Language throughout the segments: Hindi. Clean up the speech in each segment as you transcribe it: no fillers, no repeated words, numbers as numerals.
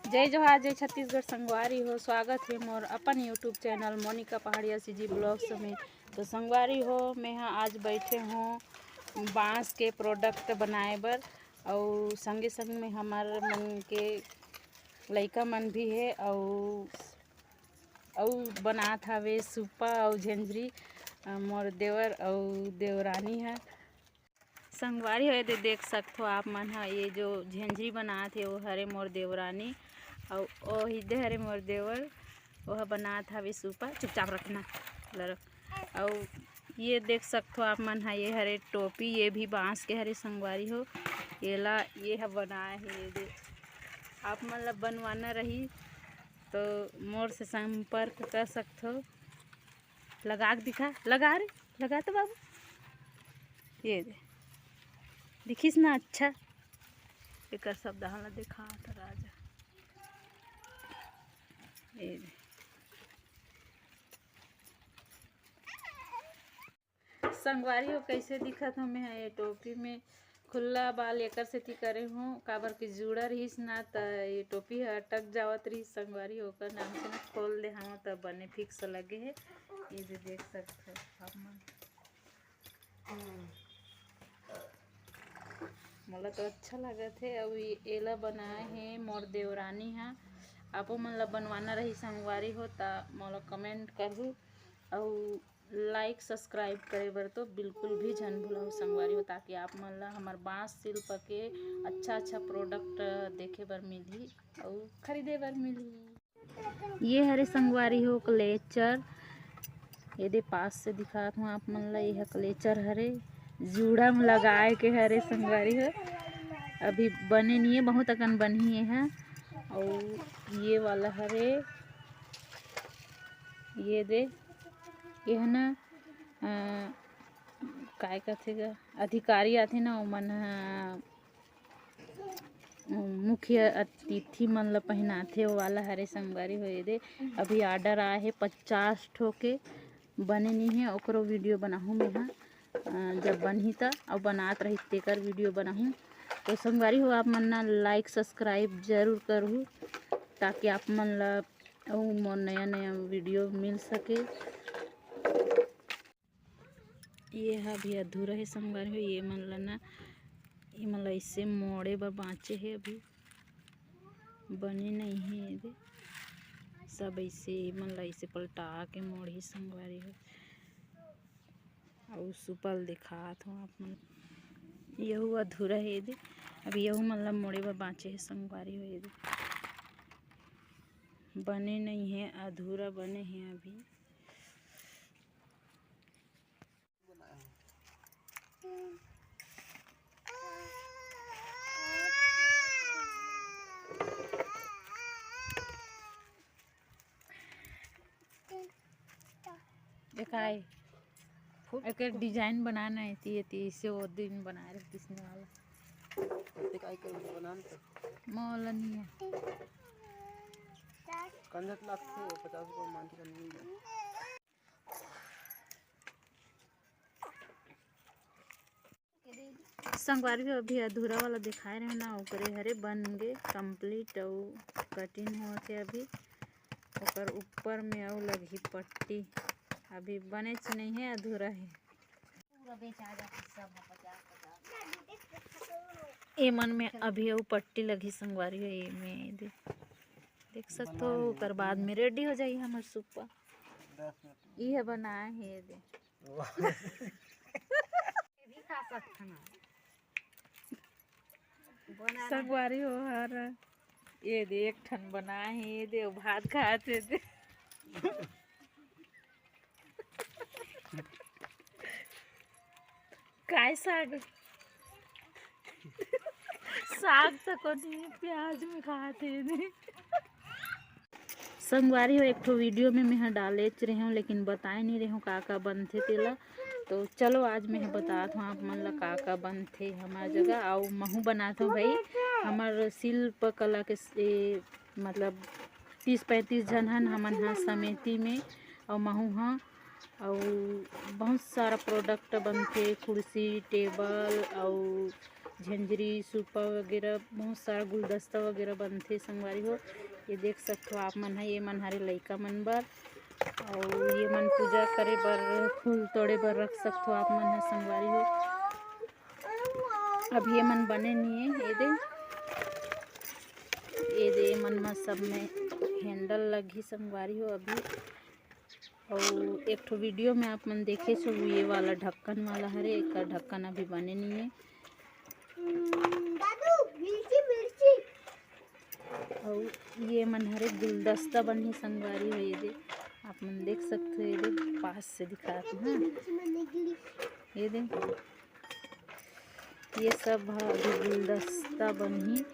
जय जोहार जय छत्तीसगढ़ संगवारी हो। स्वागत है मोर अपन यूट्यूब चैनल मोनिका पहाड़िया सीजी ब्लॉग्स में। तो संगवारी हो मैं आज बैठे हूँ बांस के प्रोडक्ट बनाए बर और संगे संग में हमार मन के लइका मन भी है और बनात हवे सुपा और झंझरी मोर देवर और देवरानी है। संगवारी है तो देख सकते हो आप मन है ये जो झंझरी बनात है वो हरे मोर देवरानी और ओ हिदे हरे मोर देवर वह बनात हवे सुपा। चुपचाप रखना लड़क। और ये देख सकते हो आप मन है ये हरे टोपी, ये भी बांस के हरे संगवारी हो। येला ये है बनाए है ये आप मतलब बनवाना रही तो मोर से संपर्क कर सकते हो। लगा के दिखा, लगा रे लगा तो बाबू ये दे दिखिस ना अच्छा एक शब्द हाला देखा था राजा ये संगवारी हो कैसे दिखत हूँ मैं ये टोपी में खुला बाल एकर सेती करे हूँ काबर के जुड़ा रहीस ना त ये टोपी है अटक जावत रही संगवारी होकर नाम से ना खोल दे हाँ तब बने फिक्स लगे है। ये जो देख सकते हो आप मन मोला तो अच्छा लगा थे। अब एला बनाए हैं मोर देवरानी है। आपो मन ला बनवाना रही संगवारी हो ता मोला कमेंट करूँ और लाइक सब्सक्राइब करे बर तो बिल्कुल भी झन भूलऊ संगवारी हो ताकि आप मन ला हमार बांस शिल्प के अच्छा प्रोडक्ट देखे बर मिलही और खरीदे बर मिलही। ये हरे संगवारी हो क्लेचर ये पास से दिखात हूँ आप मन ला। यह क्लेचर हरे जूड़ा में लगाए के हरे संगवारी हो। अभी बने नहीं है, बहुत अकन बनी है। और ये वाला हरे ये दे ये है ना काय कथेगा अधिकारी आथे ना मन मुख्य अतिथि मन ला पहनाथे वो वाला हरे संगवारी हो। ये दे अभी ऑर्डर आए है 50 ठो के बने नहीं है ओकरो वीडियो बनाहूँ मैं जब बनही त और बनात रही तेकर वीडियो बनाहूँ। तो संगवारी हो आप मन ना लाइक सब्सक्राइब जरूर करूँ ताकि आप मन ला मोर नया नया वीडियो मिल सके। ये है भी अधूरा है संगवारी हो। ये मन ला ना ये मन ला इससे मोड़े बर बाँचे है अभी बने नहीं है। ये सब ऐसे मन ला इसे पलटा के मोड़ी संगवारी हो और सुपल दिखात हूँ आप मन यहू अधूरा है। ये अभी यहू मन ला मोड़े बर बाँचे है संगवारी हो। ये बने नहीं है अधूरा बने हैं अभी। दिखाए एक डिजाइन बनाना है ती इसे वो दिन बना रहे किसने वाला दिखाई कर बनाना मौला नहीं है कंजत लाख 50 को मानती करनी है। संगवारी भी अभी अधूरा वाला दिखाए रहे ना ओकरे हरे बन गए कंप्लीट और कटिंग होते अभी ओकर ऊपर में और लगी पट्टी अभी बने नहीं है अधूरा है। ये मन में अभी वो पट्टी लगी संगवारी है। ये में देख सकते हो ओकर बाद में रेडी हो जाएगी हमार सुपा। ये बनाए है ये दे संगवारी हो हर ये दे एक ठन बनाए है। ये दे भात खाते दे काय साग साग तो कोनी प्याज में खाते थे। संगवारी हो एक ठो वीडियो में मैं डाले रही हूँ लेकिन बताए नहीं रही हूँ का बनथे तेला। तो चलो आज मैं बतात हूँ आप मन ला का बनथे हमार जगह और महू बनात हूँ भाई हमार शिल्प कला के मतलब 30-35 जन हन हमन हाँ समिति में और महू हाँ और बहुत सारा प्रोडक्ट बनथे कुर्सी टेबल और झंझरी सुपा वगैरह बहुत सारा गुलदस्ता वगैरह बनथे संगवारी हो। ये देख सकते हो आप मन है, ये मन हरे लइका मन बर और ये मन पूजा करे बर फूल तोड़े बर रख सकते हो आप मन है संगवारी हो। अब ये मन बने नहीं है, ये दे मन में सब में हैंडल लगी संगवारी हो अभी। और एक ठो वीडियो में आप मन देखे सो ये वाला ढक्कन वाला हरे, एक ढक्कन अभी बने नहीं है। और ये मन हरे गुलदस्ता बनी संगवारी हो, ये दे आप मन देख सकते हो, ये दे पास से दिखाते हैं ये दे, ये सब अभी गुलदस्ता बनी।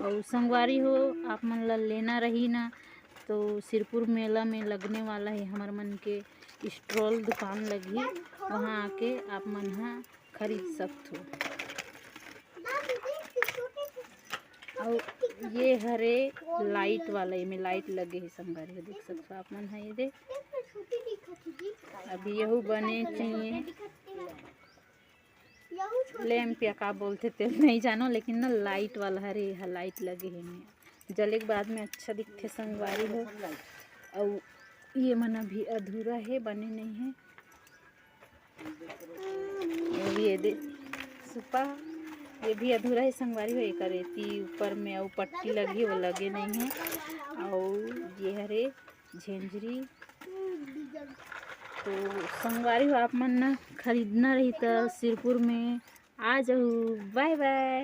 और संगवारी हो आप मन ला लेना रही ना तो सिरपुर मेला में लगने वाला है हमार मन के स्टॉल दुकान लगी, वहाँ आके आप मन हा खरीद सकते हो। और ये हरे लाइट वाला, में लाइट लगे है संगवारी हो, देख सकते हो आप मन है, ये दे अभी यहू बने चाहिए लैंप या का बोलते थे नहीं जानो, लेकिन ना लाइट वाला हरे यह लाइट लगे है में जले के बाद में अच्छा दिखते संगवारी हो। और ये मन अभी अधूरा है, बने नहीं है। और ये दे सुपा, ये भी अधूरा है संगवारी हो, एक रेती ऊपर में और पट्टी लगी वो लगे नहीं है। और ये हरे झंझरी तो संगवारी हो आप मन ना खरीदना रही तो सिरपुर में आ जाओ। Bye bye.